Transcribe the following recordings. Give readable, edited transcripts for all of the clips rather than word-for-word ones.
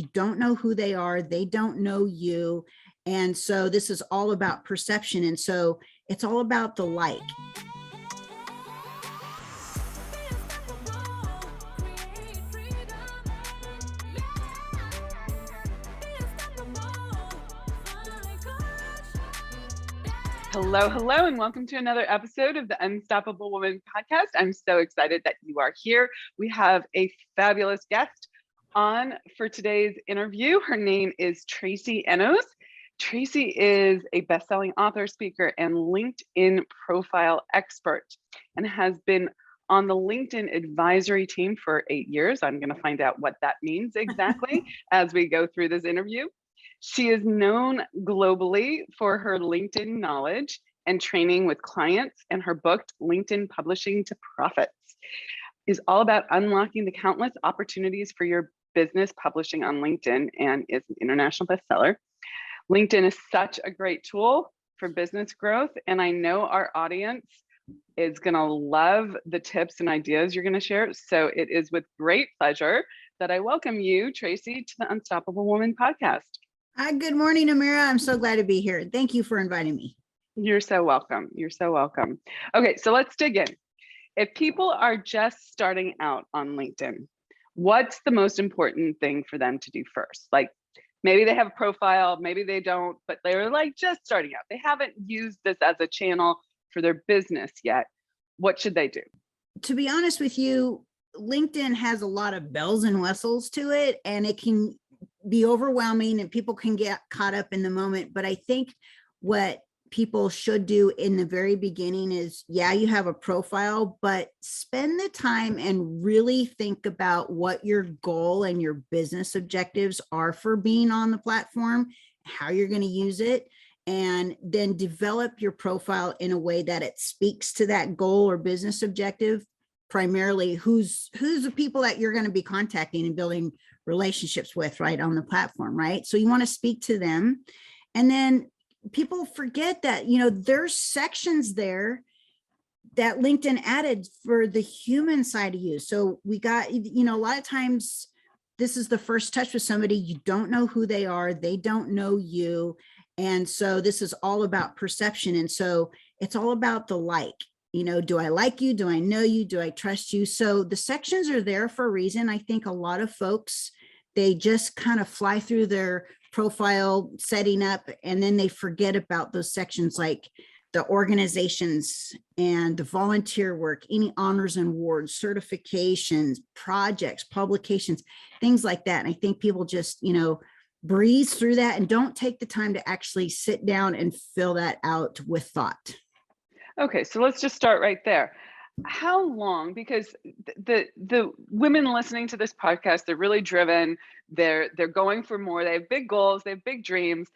you don't know who they are, they don't know you. And so this is all about perception. And so it's all about the like. Hello, and welcome to another episode of the Unstoppable Woman podcast. I'm so excited that you are here. We have a fabulous guest on for today's interview. Her name is Tracy Enos. Tracy is a best-selling author, speaker, and LinkedIn profile expert, and has been on the LinkedIn advisory team for 8 years. I'm going to find out what that means exactly as we go through this interview. She is known globally for her LinkedIn knowledge and training with clients, and her book, LinkedIn Publishing to Profits, is all about unlocking the countless opportunities for your business publishing on LinkedIn, and is an international bestseller. LinkedIn is such a great tool for business growth, and I know our audience is going to love the tips and ideas you're going to share. So it is with great pleasure that I welcome you, Tracy, to the Unstoppable Woman podcast. Good morning, Amira. I'm so glad to be here. Thank you for inviting me. You're so welcome. You're so welcome. Okay, so let's dig in. If people are just starting out on LinkedIn, what's the most important thing for them to do first? Like maybe they have a profile, maybe they don't, but they're like just starting out. They haven't used this as a channel for their business yet. What should they do? To be honest with you, LinkedIn has a lot of bells and whistles to it, and it can be overwhelming and people can get caught up in the moment. But I think what people should do in the very beginning is, yeah, you have a profile, but spend the time and really think about what your goal and your business objectives are for being on the platform, how you're going to use it, and then develop your profile in a way that it speaks to that goal or business objective. Primarily who's the people that you're going to be contacting and building relationships with, right, on the platform, right? So you want to speak to them. And then people forget that, there's sections there that LinkedIn added for the human side of you. So we got, a lot of times this is the first touch with somebody, you don't know who they are, they don't know you. And so this is all about perception. And so it's all about the like. Do I like you? Do I know you? Do I trust you? So the sections are there for a reason. I think a lot of folks, they just kind of fly through their profile setting up, and then they forget about those sections like the organizations and the volunteer work, any honors and awards, certifications, projects, publications, things like that. And I think people just, breeze through that and don't take the time to actually sit down and fill that out with thought. Okay, so let's just start right there. How long? Because the women listening to this podcast, they're really driven. They're going for more. They have big goals. They have big dreams,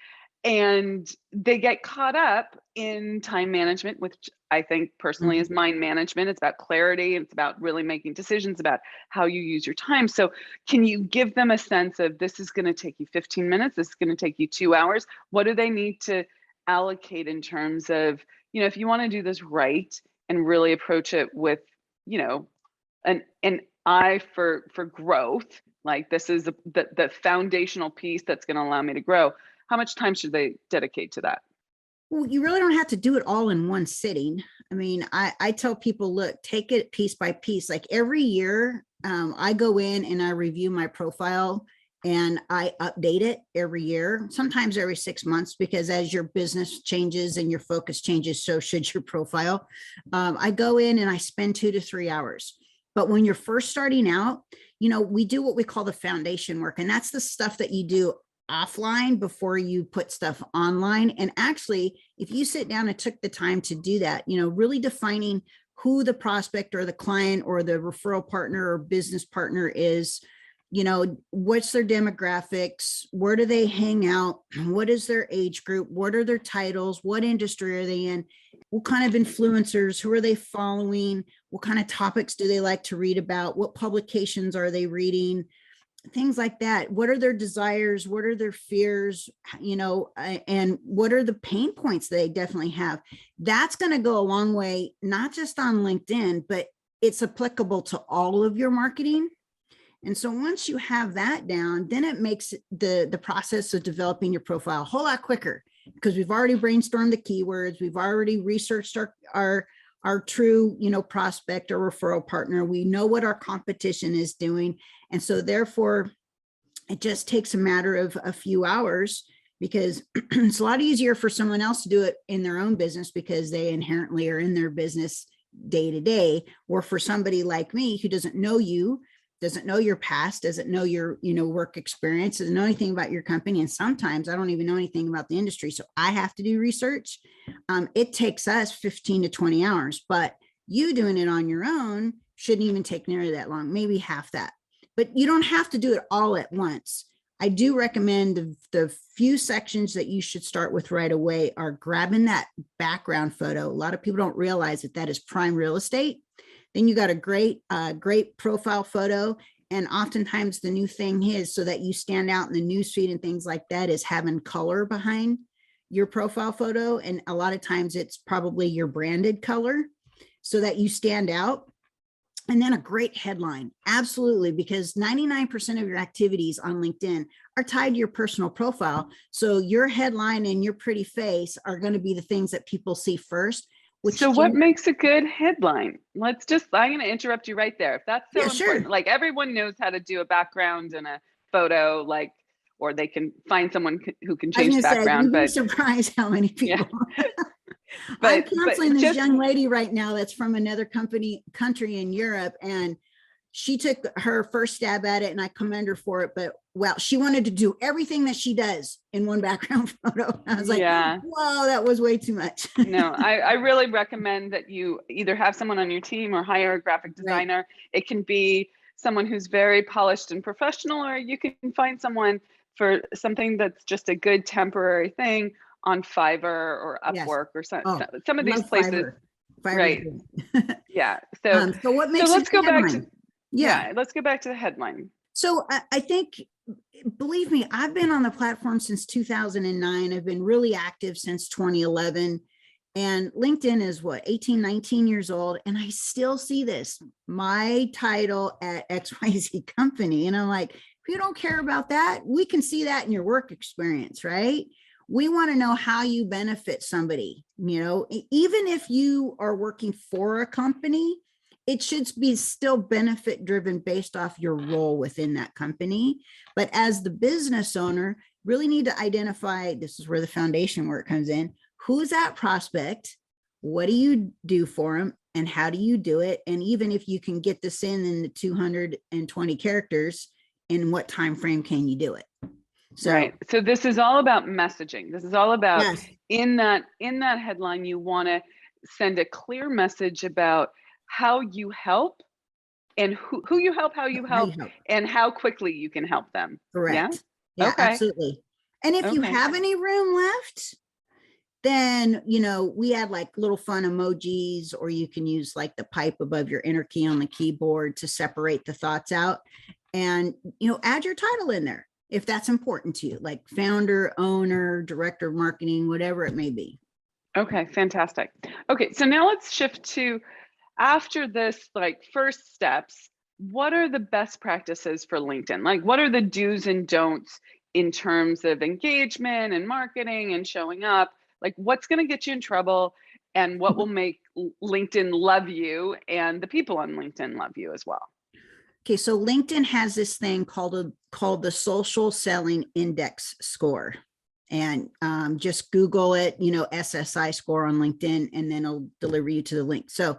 and they get caught up in time management, which I think personally is mind management. It's about clarity. It's about really making decisions about how you use your time. So can you give them a sense of, this is going to take you 15 minutes. This is going to take you 2 hours. What do they need to allocate in terms of, if you want to do this right and really approach it with, an eye for growth, like this is the foundational piece that's going to allow me to grow, how much time should they dedicate to that? Well, you really don't have to do it all in one sitting. I mean, I tell people, look, take it piece by piece. Like every year, I go in and I review my profile and I update it every year, sometimes every 6 months, because as your business changes and your focus changes, so should your profile. I go in and I spend 2 to 3 hours. But when you're first starting out, we do what we call the foundation work. And that's the stuff that you do offline before you put stuff online. And actually, if you sit down and took the time to do that, really defining who the prospect or the client or the referral partner or business partner is, what's their demographics, where do they hang out, what is their age group, what are their titles, what industry are they in, what kind of influencers, who are they following, what kind of topics do they like to read about, what publications are they reading, things like that. What are their desires, what are their fears, and what are the pain points they definitely have. That's going to go a long way, not just on LinkedIn, but it's applicable to all of your marketing. And so once you have that down, then it makes the process of developing your profile a whole lot quicker, because we've already brainstormed the keywords. We've already researched our true, prospect or referral partner. We know what our competition is doing. And so therefore, it just takes a matter of a few hours, because it's a lot easier for someone else to do it in their own business because they inherently are in their business day to day, or for somebody like me who doesn't know you, doesn't know your past, doesn't know your, work experience, doesn't know anything about your company. And sometimes I don't even know anything about the industry. So I have to do research. It takes us 15 to 20 hours, but you doing it on your own shouldn't even take nearly that long, maybe half that. But you don't have to do it all at once. I do recommend the few sections that you should start with right away are grabbing that background photo. A lot of people don't realize that that is prime real estate. Then you got a great profile photo. And oftentimes the new thing is, so that you stand out in the newsfeed and things like that, is having color behind your profile photo. And a lot of times it's probably your branded color so that you stand out. And then a great headline. Absolutely. Because 99% of your activities on LinkedIn are tied to your personal profile. So your headline and your pretty face are going to be the things that people see first. So what makes a good headline? I'm going to interrupt you right there. If that's so important, sure. Like everyone knows how to do a background and a photo, or they can find someone who can change the background. You'd be surprised how many people. Yeah. I'm counseling this young lady right now that's from another country in Europe, and she took her first stab at it, and I commend her for it. But she wanted to do everything that she does in one background photo. I was like, whoa, that was way too much. No, I really recommend that you either have someone on your team or hire a graphic designer. Right. It can be someone who's very polished and professional, or you can find someone for something that's just a good temporary thing on Fiverr or Upwork or some of these places. Fiverr. Right. Yeah. So what makes let's go back to let's go back to the headline. So I think, believe me, I've been on the platform since 2009. I've been really active since 2011. And LinkedIn is 18, 19 years old. And I still see this, my title at XYZ company. And I'm like, if you don't care about that, we can see that in your work experience, right? We want to know how you benefit somebody, even if you are working for a company, it should be still benefit driven based off your role within that company. But as the business owner, really need to identify, this is where the foundation work comes in. Who's that prospect? What do you do for them? And how do you do it? And even if you can get this in the 220 characters, in what time frame can you do it? Right. So this is all about messaging. This is all about in that headline, you want to send a clear message about how you help and who you help, how you help, and how quickly you can help them. Correct. Yeah, okay. Absolutely. And if you have any room left, then, we add like little fun emojis, or you can use like the pipe above your enter key on the keyboard to separate the thoughts out, and, add your title in there if that's important to you, like founder, owner, director of marketing, whatever it may be. Okay, fantastic. Okay, so now let's shift to, after this, first steps, what are the best practices for LinkedIn? What are the do's and don'ts in terms of engagement and marketing and showing up? What's going to get you in trouble, and what will make LinkedIn love you and the people on LinkedIn love you as well? Okay, so LinkedIn has this thing called the Social Selling Index score. And just Google it, SSI score on LinkedIn, and then it'll deliver you to the link. So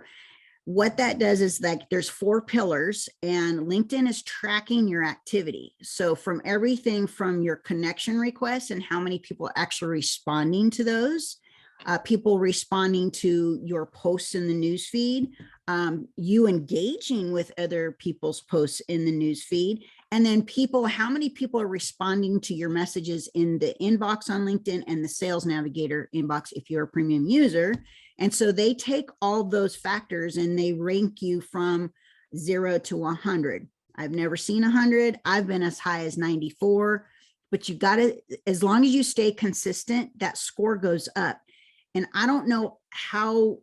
what that does is there's 4 pillars, and LinkedIn is tracking your activity. So from everything from your connection requests and how many people are actually responding to those, people responding to your posts in the newsfeed, you engaging with other people's posts in the newsfeed, and then how many people are responding to your messages in the inbox on LinkedIn and the Sales Navigator inbox if you're a premium user. And so they take all those factors and they rank you from 0 to 100. I've never seen 100. I've been as high as 94, but you got to, as long as you stay consistent, that score goes up. And I don't know how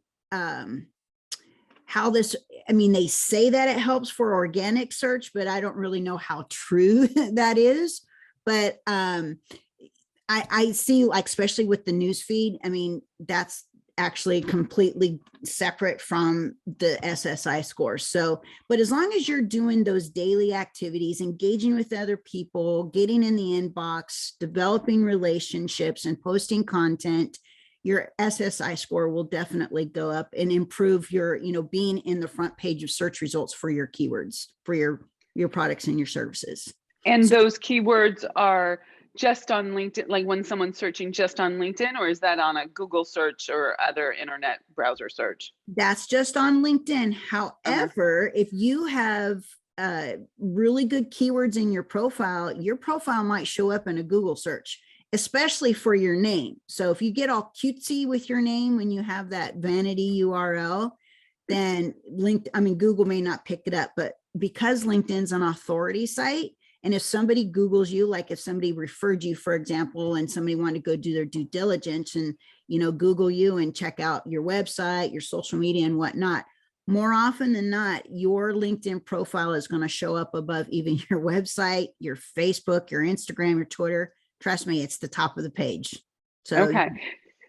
this I mean, they say that it helps for organic search, but I don't really know how true that is. But I see, like, especially with the news feed, I mean, that's actually completely separate from the SSI score. So, but as long as you're doing those daily activities, engaging with other people, getting in the inbox, developing relationships and posting content, your SSI score will definitely go up and improve your, being in the front page of search results for your keywords, for your products and your services. And So those keywords are just on LinkedIn, like when someone's searching just on LinkedIn, or is that on a Google search or other internet browser search? that's just on LinkedIn. However, if you have really good keywords in your profile might show up in a Google search, especially for your name. So if you get all cutesy with your name when you have that vanity URL, then Google may not pick it up. But because LinkedIn's an authority site, and if somebody Googles you, like if somebody referred you, for example, and somebody wanted to go do their due diligence and, Google you and check out your website, your social media and whatnot, more often than not, your LinkedIn profile is going to show up above even your website, your Facebook, your Instagram, your Twitter. Trust me, it's the top of the page. So, okay.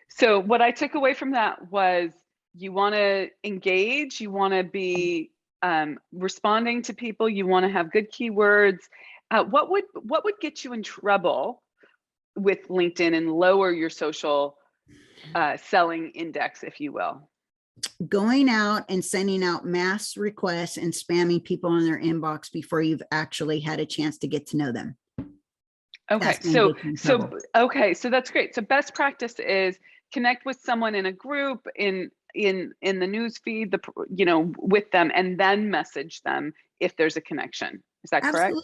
So what I took away from that was you want to engage, you want to be responding to people, you want to have good keywords. What would get you in trouble with LinkedIn and lower your social selling index, if you will? going out and sending out mass requests and spamming people in their inbox before you've actually had a chance to get to know them. Okay, so that's great. So best practice is connect with someone in a group, in the news feed, with them, and then message them if there's a connection. Is that correct?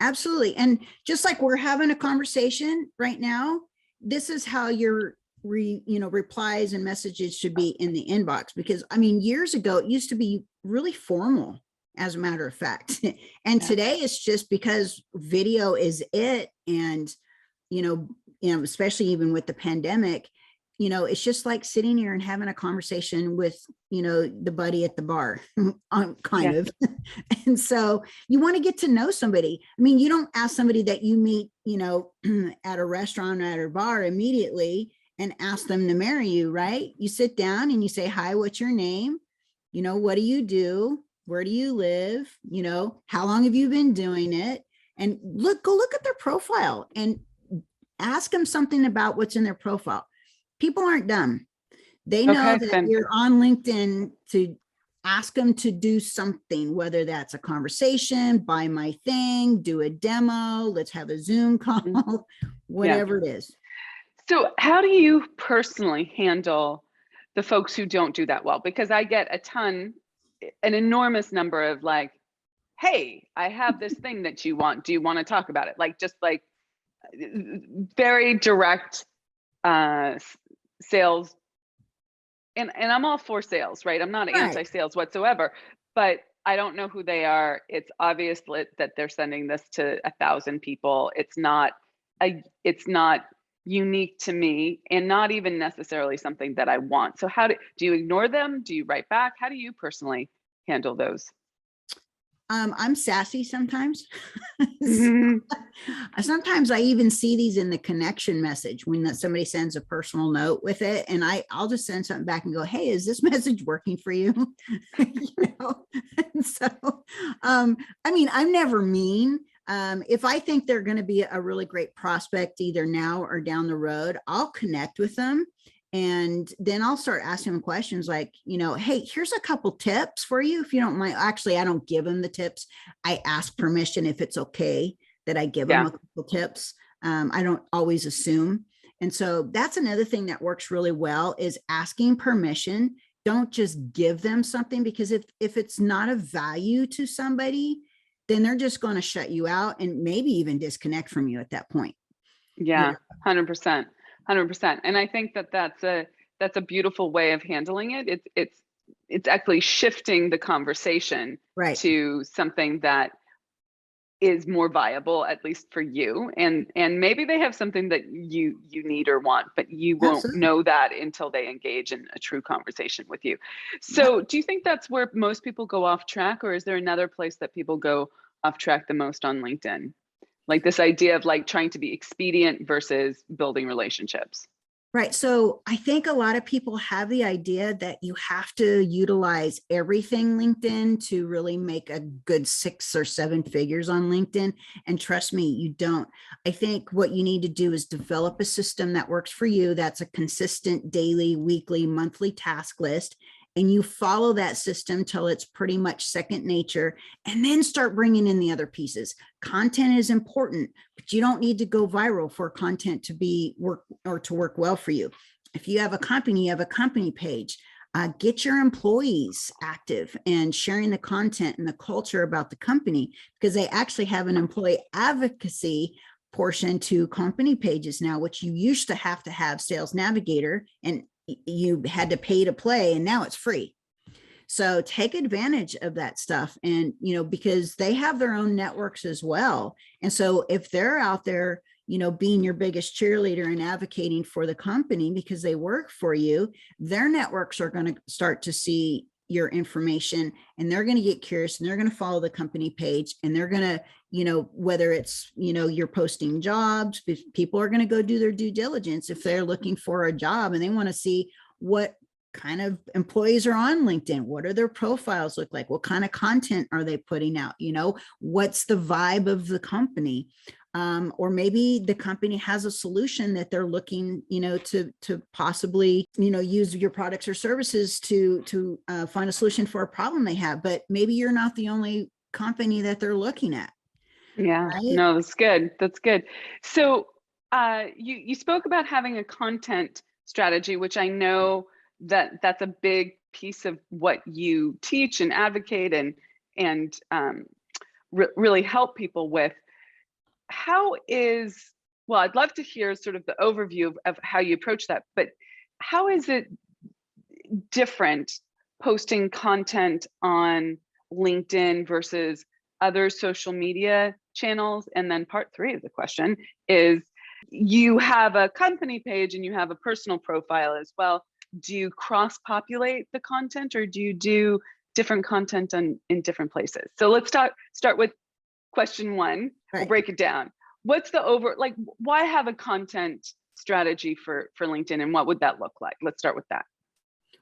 Absolutely. And just like we're having a conversation right now, this is how your replies and messages should be in the inbox. Because years ago, it used to be really formal, as a matter of fact. And today it's just because video is it. And, especially even with the pandemic, it's just like sitting here and having a conversation with, the buddy at the bar, kind of. And so you want to get to know somebody. You don't ask somebody that you meet, at a restaurant or at a bar immediately and ask them to marry you, right? You sit down and you say, hi, what's your name? What do you do? Where do you live? How long have you been doing it? And go look at their profile and ask them something about what's in their profile. People aren't dumb. They know that you're on LinkedIn to ask them to do something, whether that's a conversation, buy my thing, do a demo, let's have a Zoom call, whatever it is. So how do you personally handle the folks who don't do that well? Because I get an enormous number of like, hey, I have this thing that you want. Do you want to talk about it? Just very direct sales. And I'm all for sales, right? I'm not anti-sales whatsoever, but I don't know who they are. It's obvious that they're sending this to 1,000 people. It's not unique to me, and not even necessarily something that I want. So how do you ignore them? Do you write back? How do you personally handle those? I'm sassy sometimes. Sometimes I even see these in the connection message when somebody sends a personal note with it, and I'll just send something back and go, hey, is this message working for you? And so I'm never mean. If I think they're going to be a really great prospect either now or down the road, I'll connect with them. And then I'll start asking them questions like, hey, here's a couple tips for you if you don't mind. Actually, I don't give them the tips. I ask permission if it's okay that I give them a couple tips. I don't always assume. And so that's another thing that works really well is asking permission. Don't just give them something, because if it's not of value to somebody, then they're just going to shut you out and maybe even disconnect from you at that point. Yeah, 100%. 100%. And I think that's a beautiful way of handling it. It's actually shifting the conversation to something that is more viable, at least for you. And maybe they have something that you need or want, but you won't Absolutely. know that until they engage in a true conversation with you. Yep. So do you think that's where most people go off track, or is there another place that people go off track the most on LinkedIn? Like this idea of like trying to be expedient versus building relationships. Right. So I think a lot of people have the idea that you have to utilize everything LinkedIn to really make a good 6 or 7 figures on LinkedIn. And trust me, you don't. I think what you need to do is develop a system that works for you. That's a consistent daily, weekly, monthly task list. And you follow that system till it's pretty much second nature, and then start bringing in the other pieces. Content is important, but you don't need to go viral for content to be work or to work well for you. If you have a company, you have a company page. Get your employees active and sharing the content and the culture about the company, because they actually have an employee advocacy portion to company pages now, which you used to have Sales Navigator, and you had to pay to play, and now it's free. So take advantage of that stuff. And, because they have their own networks as well. And so if they're out there, being your biggest cheerleader and advocating for the company because they work for you, their networks are going to start to see your information, and they're going to get curious, and they're going to follow the company page, and they're going to, whether it's, you're posting jobs, people are going to go do their due diligence if they're looking for a job and they want to see what kind of employees are on LinkedIn. What are their profiles look like? What kind of content are they putting out? What's the vibe of the company? Or maybe the company has a solution that they're looking, to possibly, use your products or services to find a solution for a problem they have. But maybe you're not the only company that they're looking at. Yeah, Right? no, that's good. That's good. So you spoke about having a content strategy, which I know that's a big piece of what you teach and advocate and really help people with. Well, I'd love to hear sort of the overview of how you approach that, but how is it different posting content on LinkedIn versus other social media channels? And then part 3 of the question is, you have a company page and you have a personal profile as well. Do you cross-populate the content, or do you do different content in different places? So let's start with question 1. We'll Right. break it down. What's why have a content strategy for LinkedIn, and what would that look like? Let's start with that.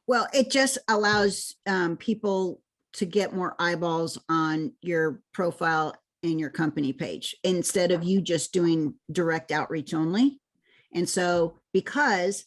Well, it just allows people to get more eyeballs on your profile and your company page instead of you just doing direct outreach only. And so because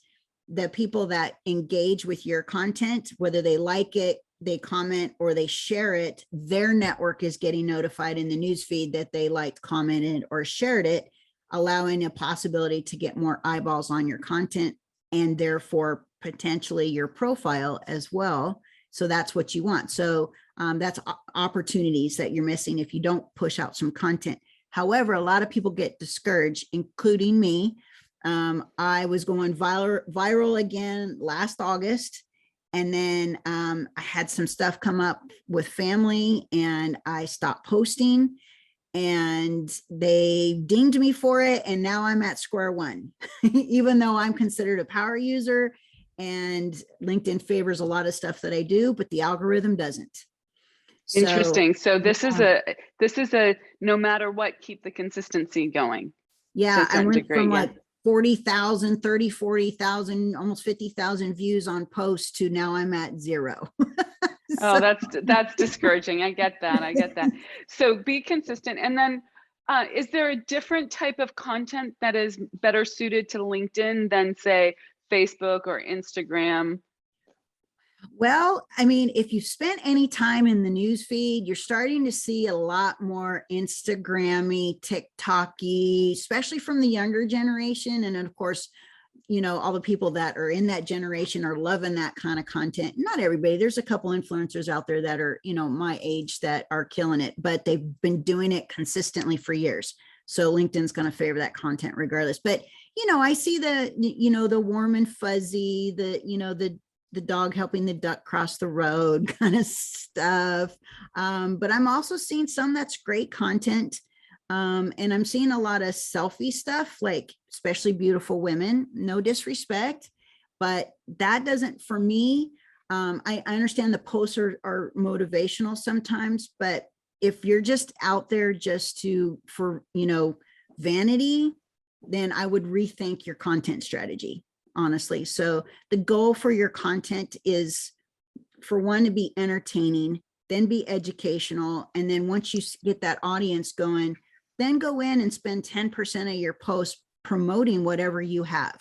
the people that engage with your content, whether they like it, they comment, or they share it, their network is getting notified in the newsfeed that they liked, commented, or shared it, allowing a possibility to get more eyeballs on your content and therefore potentially your profile as well. So that's what you want. So that's opportunities that you're missing if you don't push out some content. However, a lot of people get discouraged, including me. I was going viral again last August. And then I had some stuff come up with family and I stopped posting, and they dinged me for it. And now I'm at square one, even though I'm considered a power user and LinkedIn favors a lot of stuff that I do, but the algorithm doesn't. So Interesting. So this is a no matter what, keep the consistency going to yeah, a I certain went from degree. Yeah. like 40,000, 30, 40,000, almost 50,000 views on posts to now I'm at 0. Oh, So, that's discouraging. I get that. I get that. So be consistent. And then is there a different type of content that is better suited to LinkedIn than, say, Facebook or Instagram? well, I mean, if you've spent any time in the news feed, you're starting to see a lot more Instagrammy, TikToky, especially from the younger generation. And then, of course, all the people that are in that generation are loving that kind of content. Not everybody. There's a couple influencers out there that are, my age that are killing it, but they've been doing it consistently for years. So LinkedIn's going to favor that content regardless. But, I see the warm and fuzzy, the dog helping the duck cross the road kind of stuff. But I'm also seeing some that's great content And I'm seeing a lot of selfie stuff, like especially beautiful women, no disrespect, but that doesn't, for me, I understand the posts are motivational sometimes, but if you're just out there just for, vanity, then I would rethink your content strategy, honestly. So the goal for your content is, for one, to be entertaining, then be educational. And then once you get that audience going, then go in and spend 10% of your post promoting whatever you have.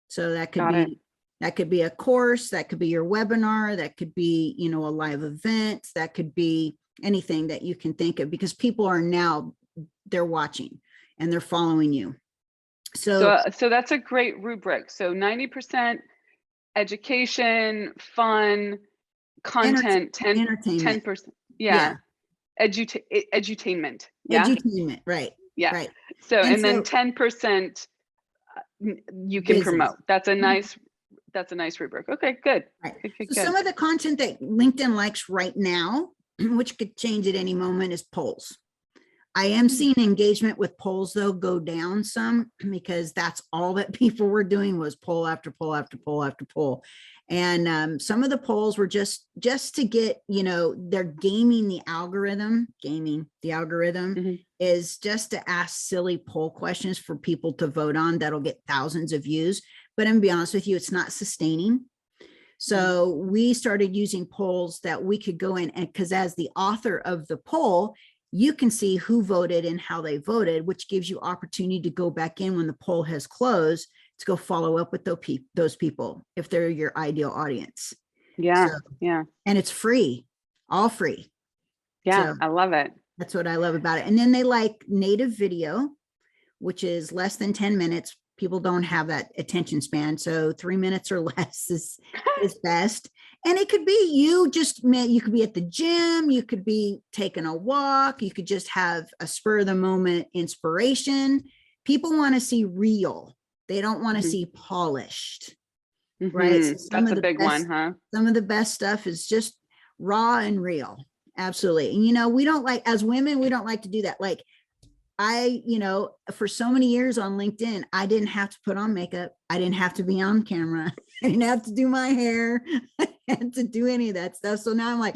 So that could Got it. be a course, that could be your webinar, that could be, a live event, that could be anything that you can think of, because people are now, they're watching and they're following you. So that's a great rubric. So 90% education, fun, content, 10%. Yeah. Edutainment. Yeah. Edutainment, right. Yeah. Right. So, and then so 10% you can business. promote. That's a nice rubric. Okay, good. Right. Good. So some of the content that LinkedIn likes right now, which could change at any moment, is polls. I am seeing engagement with polls though go down some, because that's all that people were doing was poll after poll after poll after poll. And some of the polls were just to get, they're gaming the algorithm. Is just to ask silly poll questions for people to vote on that'll get thousands of views. But I'm gonna be honest with you, it's not sustaining. So we started using polls that we could go in, and because as the author of the poll, you can see who voted and how they voted, which gives you opportunity to go back in when the poll has closed to go follow up with those people if they're your ideal audience. Yeah. And it's free, all free. Yeah, so I love it. That's what I love about it. And then they like native video, which is less than 10 minutes. People don't have that attention span. So 3 minutes or less is best. And it could be you could be at the gym, you could be taking a walk, you could just have a spur of the moment inspiration. People want to see real. They don't want to see polished, right? So that's a big one, huh? Some of the best stuff is just raw and real. Absolutely. And we don't like, as women, we don't like to do that. Like for so many years on LinkedIn, I didn't have to put on makeup. I didn't have to be on camera. I didn't have to do my hair. I had to do any of that stuff. So now I'm like,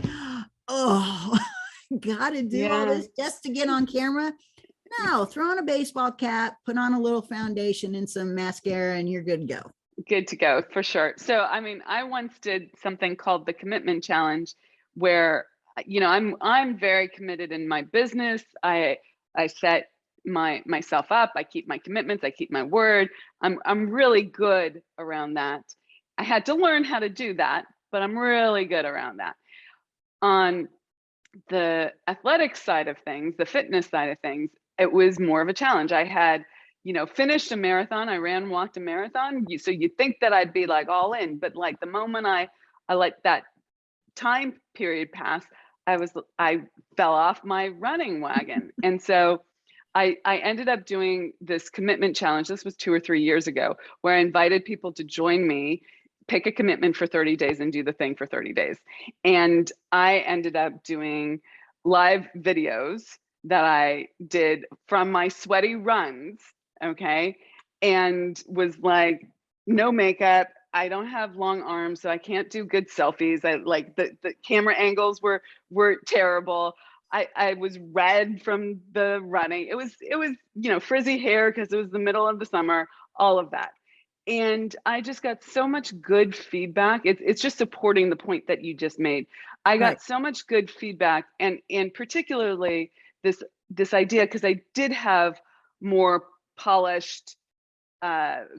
oh, gotta do all this just to get on camera. No, throw on a baseball cap, put on a little foundation and some mascara, and you're good to go. Good to go, for sure. So, I mean, I once did something called the commitment challenge, where, I'm very committed in my business. I set myself up. I keep my commitments. I keep my word. I'm really good around that. I had to learn how to do that, but I'm really good around that. On the athletic side of things, the fitness side of things, it was more of a challenge. I had, finished a marathon. I walked a marathon. So you'd think that I'd be like all in, but like the moment I let that time period pass, I fell off my running wagon. And so I ended up doing this commitment challenge. This was 2 or 3 years ago, where I invited people to join me, pick a commitment for 30 days and do the thing for 30 days. And I ended up doing live videos that I did from my sweaty runs. Okay. And was like, no makeup. I don't have long arms, so I can't do good selfies. I like the camera angles were terrible. I was red from the running. It was, frizzy hair because it was the middle of the summer, all of that. And I just got so much good feedback. It's just supporting the point that you just made. I got so much good feedback, and particularly this idea, because I did have more polished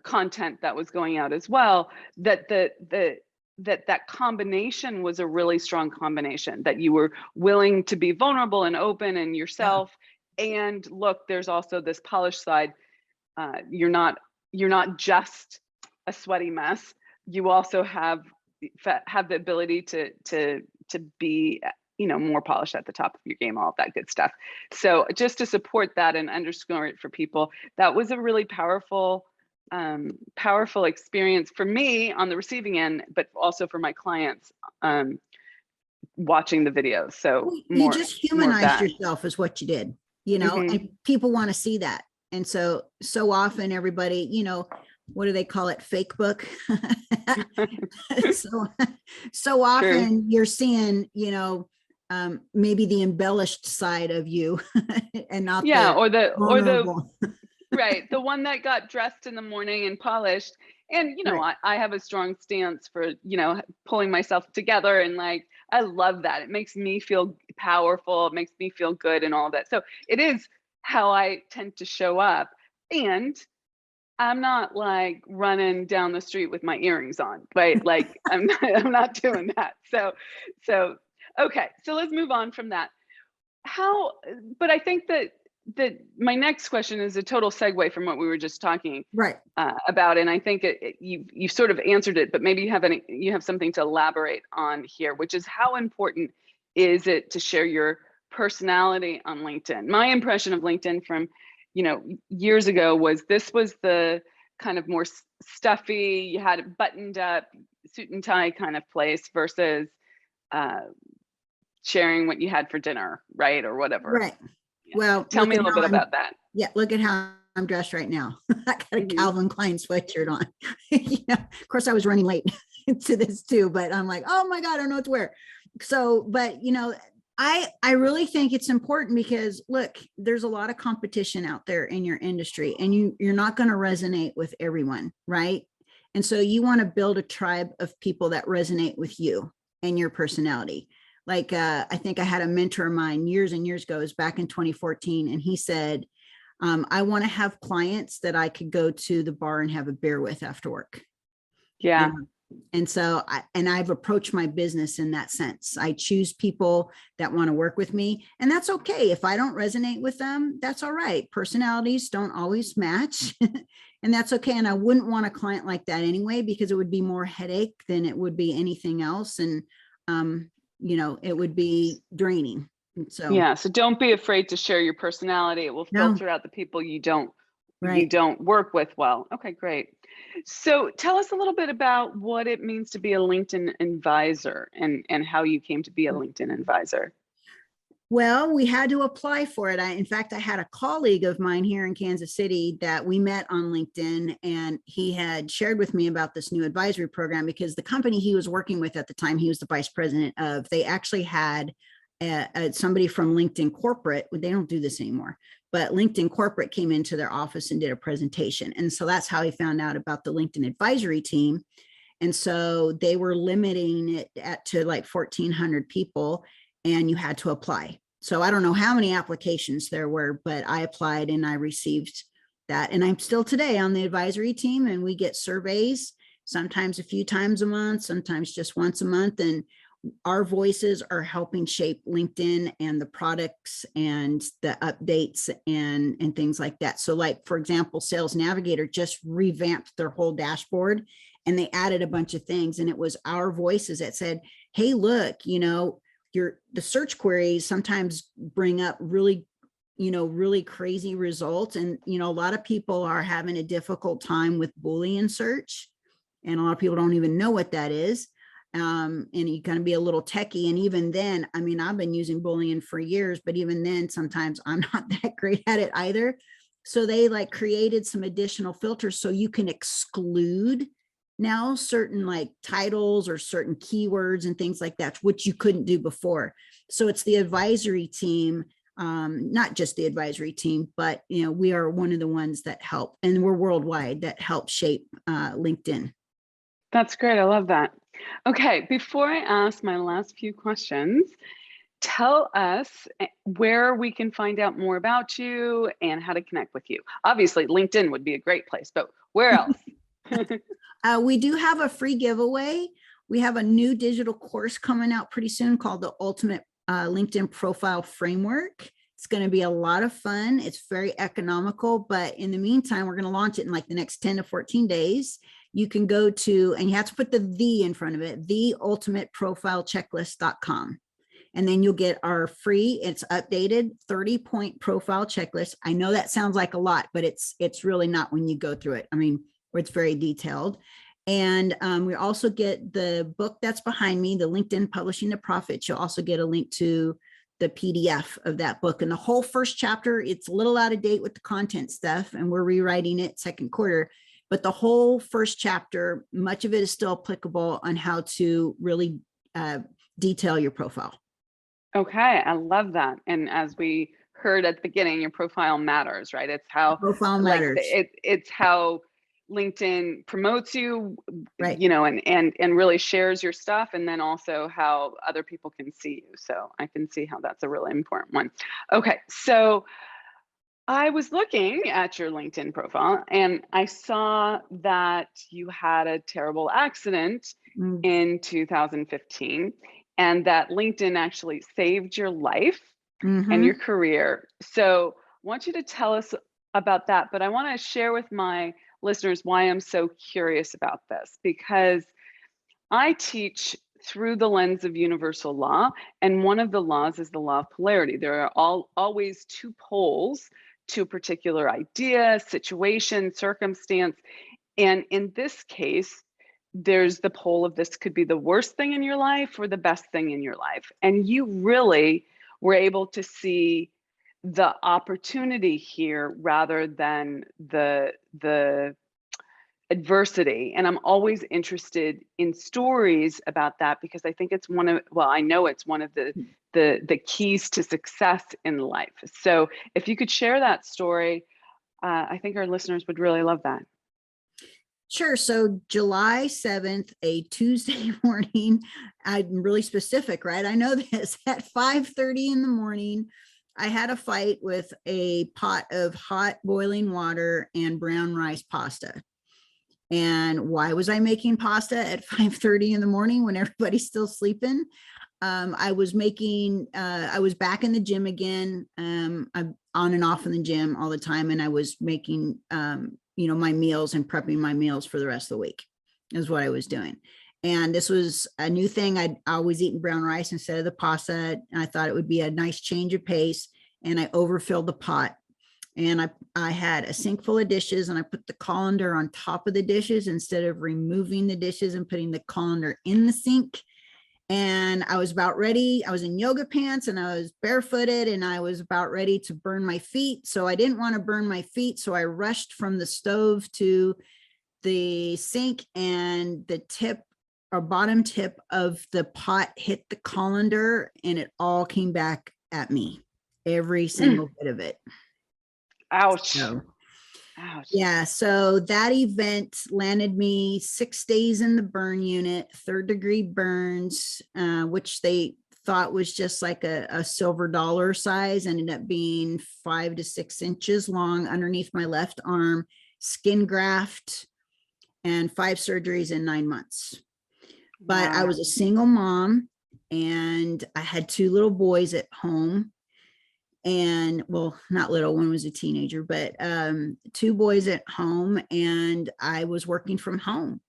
content that was going out as well, that that combination was a really strong combination, that you were willing to be vulnerable and open and yourself. And look, there's also this polished side. You're not just a sweaty mess. You also have the ability to be, more polished at the top of your game, all of that good stuff. So just to support that and underscore it for people, that was a really powerful experience for me on the receiving end, but also for my clients watching the videos. So you just humanized yourself is what you did. Mhm. and people want to see that. And so often everybody, what do they call it? Fake book. so, so True. often you're seeing, maybe the embellished side of you and not Yeah, the or the vulnerable. right, the one that got dressed in the morning and polished. And Right. I have a strong stance for, pulling myself together, and like I love that. It makes me feel powerful, it makes me feel good and all of that. So it is how I tend to show up. And I'm not like running down the street with my earrings on, right? Like I'm not doing that. So okay, so let's move on from that. How But I think that my next question is a total segue from what we were just talking Right. about, and I think you sort of answered it, but maybe you have something to elaborate on here, which is how important is it to share your personality on LinkedIn? My impression of LinkedIn from years ago was this was the kind of more stuffy, you had it buttoned up, suit and tie kind of place versus uh, sharing what you had for dinner, right? Or whatever. Right. Yeah. Well, Tell look me a at little how bit about that. look at how I'm dressed right now. I got a Hmm. Calvin Klein sweatshirt on. Of course I was running late to this too, but I'm like, oh my God, I don't know what to wear. So, but I really think it's important because look, there's a lot of competition out there in your industry, and you're not going to resonate with everyone, right? And so you want to build a tribe of people that resonate with you and your personality. Like I think I had a mentor of mine years and years ago, it was back in 2014, and he said, I want to have clients that I could go to the bar and have a beer with after work. Yeah. And so I've approached my business in that sense. I choose people that want to work with me, and that's okay. If I don't resonate with them, that's all right. Personalities don't always match, and that's okay. And I wouldn't want a client like that anyway, because it would be more headache than it would be anything else. And, it would be draining. So, Yeah. So don't be afraid to share your personality. It will no, filter out the people you right. don't work with well. Okay, great. So tell us a little bit about what it means to be a LinkedIn advisor, and how you came to be a LinkedIn advisor. Well, we had to apply for it. In fact, I had a colleague of mine here in Kansas City that we met on LinkedIn, and he had shared with me about this new advisory program because the company he was working with at the time, he was the vice president of, they actually had somebody from LinkedIn corporate. They don't do this anymore, but LinkedIn corporate came into their office and did a presentation. And so that's how he found out about the LinkedIn advisory team. And so they were limiting it to like 1,400 people, and you had to apply. So I don't know how many applications there were, but I applied and I received that. And I'm still today on the advisory team, and we get surveys sometimes a few times a month, sometimes just once a month. And our voices are helping shape LinkedIn and the products and the updates and things like that. So like, for example, Sales Navigator just revamped their whole dashboard, and they added a bunch of things, and it was our voices that said, hey, look, the search queries sometimes bring up really crazy results. And a lot of people are having a difficult time with Boolean search, and a lot of people don't even know what that is. And you kind of be a little techie. And even then, I mean, I've been using Boolean for years, but even then, sometimes I'm not that great at it either. So they like created some additional filters so you can exclude now certain like titles or certain keywords and things like that, which you couldn't do before. So it's the advisory team, not just the advisory team, but we are one of the ones that help, and we're worldwide, that help shape LinkedIn. That's great. I love that. Okay, before I ask my last few questions, tell us where we can find out more about you and how to connect with you. Obviously, LinkedIn would be a great place, but where else? We do have a free giveaway. We have a new digital course coming out pretty soon called the Ultimate LinkedIn Profile Framework. It's going to be a lot of fun. It's very economical, but in the meantime, we're going to launch it in like the next 10 to 14 days. You can go to, and you have to put the in front of it, theultimateprofilechecklist.com. And then you'll get our free, it's updated 30-point profile checklist. I know that sounds like a lot, but it's really not when you go through it. I mean, it's very detailed. And we also get the book that's behind me, the LinkedIn Publishing to Profit. You'll also get a link to the PDF of that book. And the whole first chapter, it's a little out of date with the content stuff, and we're rewriting it second quarter. But the whole first chapter, much of it is still applicable on how to really detail your profile. Okay, I love that. And as we heard at the beginning, your profile matters, right? It's how Profile matters. It's how LinkedIn promotes you, right. you know, and really shares your stuff, and then also how other people can see you. So I can see how that's a really important one. Okay, so I was looking at your LinkedIn profile and I saw that you had a terrible accident in 2015, and that LinkedIn actually saved your life and your career. So I want you to tell us about that, but I want to share with my listeners why I'm so curious about this, because I teach through the lens of universal law, and one of the laws is the law of polarity. There are always two poles to a particular idea, situation, circumstance, and in this case, there's the pole of this could be the worst thing in your life or the best thing in your life. And you really were able to see the opportunity here rather than the adversity. And I'm always interested in stories about that, because I think it's one of, well, I know it's one of the keys to success in life. So if you could share that story, I think our listeners would really love that. Sure. So July 7th, a Tuesday morning, I'm really specific, right? I know this, at 5:30 in the morning, I had a fight with a pot of hot boiling water and brown rice pasta. And why was I making pasta at 5:30 in the morning when everybody's still sleeping? I was back in the gym again. I'm on and off in the gym all the time. And I was making, my meals and prepping my meals for the rest of the week is what I was doing. And this was a new thing. I'd always eaten brown rice instead of the pasta. And I thought it would be a nice change of pace. And I overfilled the pot. And I had a sink full of dishes, and I put the colander on top of the dishes instead of removing the dishes and putting the colander in the sink. And I was about ready. I was in yoga pants and I was barefooted, and I was about ready to burn my feet. So I didn't want to burn my feet. So I rushed from the stove to the sink, and the tip or bottom tip of the pot hit the colander, and it all came back at me, every single bit of it. Ouch. So, ouch. Yeah. So that event landed me 6 days in the burn unit, 3rd-degree burns, which they thought was just like a silver dollar size, ended up being 5 to 6 inches long underneath my left arm, skin graft, and 5 surgeries in 9 months. But I was a single mom, and I had 2 little boys at home. And well, not little, one was a teenager, but 2 boys at home, and I was working from home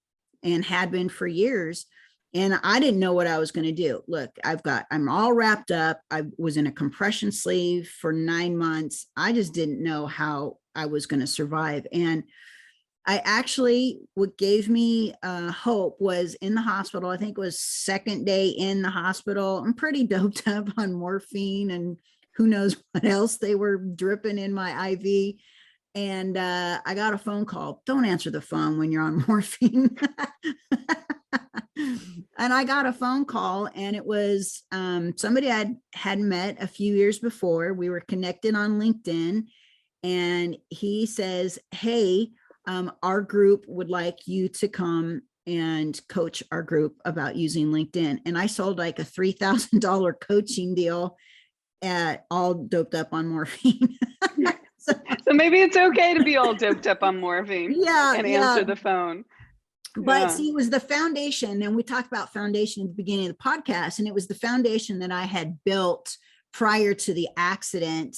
and had been for years. And I didn't know what I was going to do. Look, I'm all wrapped up. I was in a compression sleeve for 9 months. I just didn't know how I was going to survive. And what gave me hope was in the hospital. I think it was 2nd day in the hospital. I'm pretty doped up on morphine and who knows what else they were dripping in my IV. And I got a phone call. Don't answer the phone when you're on morphine. And I got a phone call, and it was somebody I had met a few years before. We were connected on LinkedIn, and he says, hey, our group would like you to come and coach our group about using LinkedIn. And I sold like a $3,000 coaching deal at all doped up on morphine. So maybe it's okay to be all doped up on morphine and answer the phone. But see, it was the foundation. And we talked about foundation at the beginning of the podcast. And it was the foundation that I had built prior to the accident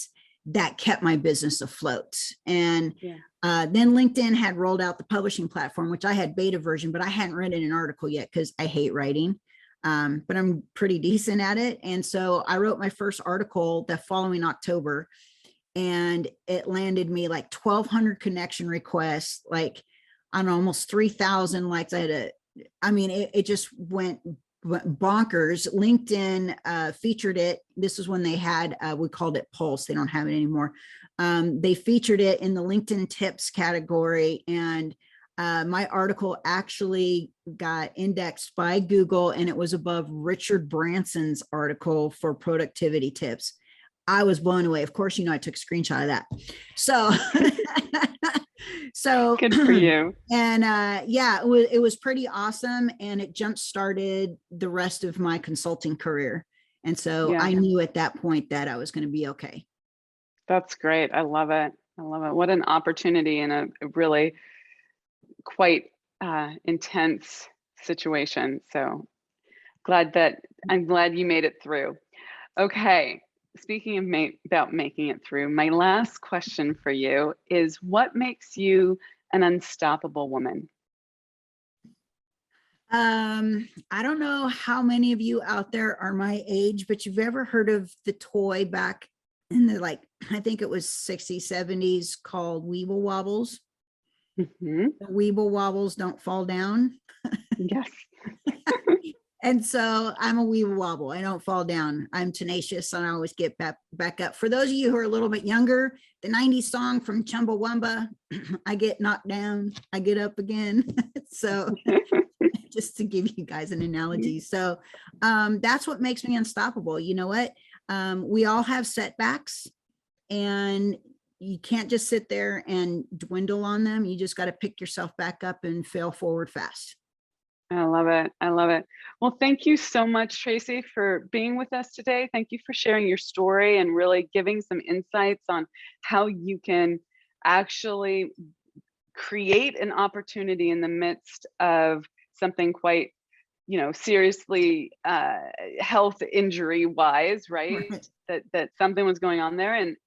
that kept my business afloat. And then LinkedIn had rolled out the publishing platform, which I had beta version, but I hadn't written an article yet because I hate writing. But I'm pretty decent at it. And so I wrote my first article the following October, and it landed me like 1,200 connection requests, like on almost 3,000 likes. It just went bonkers. LinkedIn featured it. This is when they had, we called it Pulse. They don't have it anymore. They featured it in the LinkedIn tips category, and my article actually got indexed by Google, and it was above Richard Branson's article for productivity tips. I was blown away. Of course, I took a screenshot of that. So, so good for you. And yeah, it was pretty awesome. And it jump started the rest of my consulting career. And so I knew at that point that I was going to be okay. That's great. I love it. I love it. What an opportunity in a really quite intense situation. So I'm glad you made it through. Okay. Speaking of about making it through, my last question for you is, what makes you an unstoppable woman? I don't know how many of you out there are my age, but you've ever heard of the toy back in the, I think it was 60s, 70s, called Weeble Wobbles? Mm-hmm. The Weeble Wobbles don't fall down. Yes. And so I'm a Weeble Wobble. I don't fall down. I'm tenacious, and I always get back up. For those of you who are a little bit younger, the 90s song from Chumbawamba, I get knocked down, I get up again. So just to give you guys an analogy. So that's what makes me unstoppable. You know what? We all have setbacks, and you can't just sit there and dwindle on them. You just got to pick yourself back up and fail forward fast. I love it. I love it. Well, thank you so much, Tracy, for being with us today. Thank you for sharing your story and really giving some insights on how you can actually create an opportunity in the midst of something quite, seriously health injury wise, right? That something was going on there. And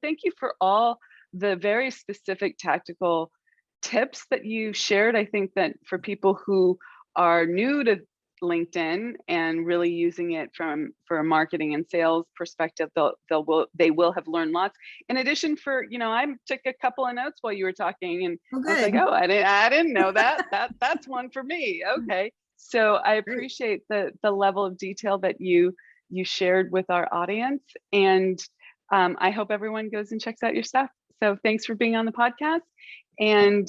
thank you for all the very specific tactical tips that you shared. I think that for people who are new to LinkedIn and really using it for a marketing and sales perspective, they will have learned lots. In addition, I took a couple of notes while you were talking, and I was like, I didn't know that. That's one for me. Okay, so I appreciate the level of detail that you shared with our audience, and I hope everyone goes and checks out your stuff. So thanks for being on the podcast, and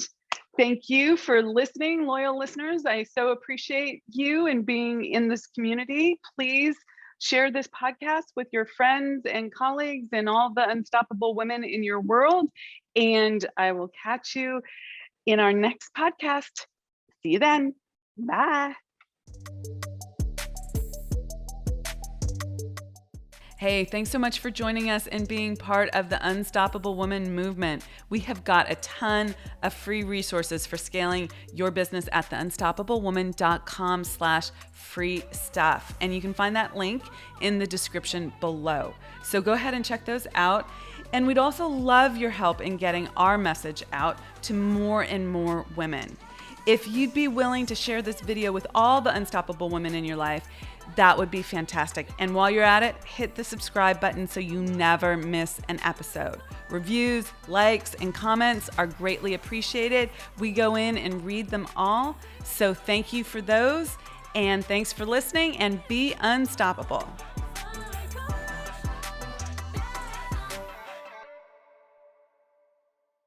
thank you for listening, loyal listeners. I so appreciate you and being in this community. Please share this podcast with your friends and colleagues and all the unstoppable women in your world. And I will catch you in our next podcast. See you then. Bye. Hey, thanks so much for joining us and being part of the Unstoppable Woman movement. We have got a ton of free resources for scaling your business at theunstoppablewoman.com/free stuff. And you can find that link in the description below. So go ahead and check those out. And we'd also love your help in getting our message out to more and more women. If you'd be willing to share this video with all the unstoppable women in your life, that would be fantastic. And while you're at it, hit the subscribe button so you never miss an episode. Reviews, likes, and comments are greatly appreciated. We go in and read them all. So thank you for those. And thanks for listening, and be unstoppable.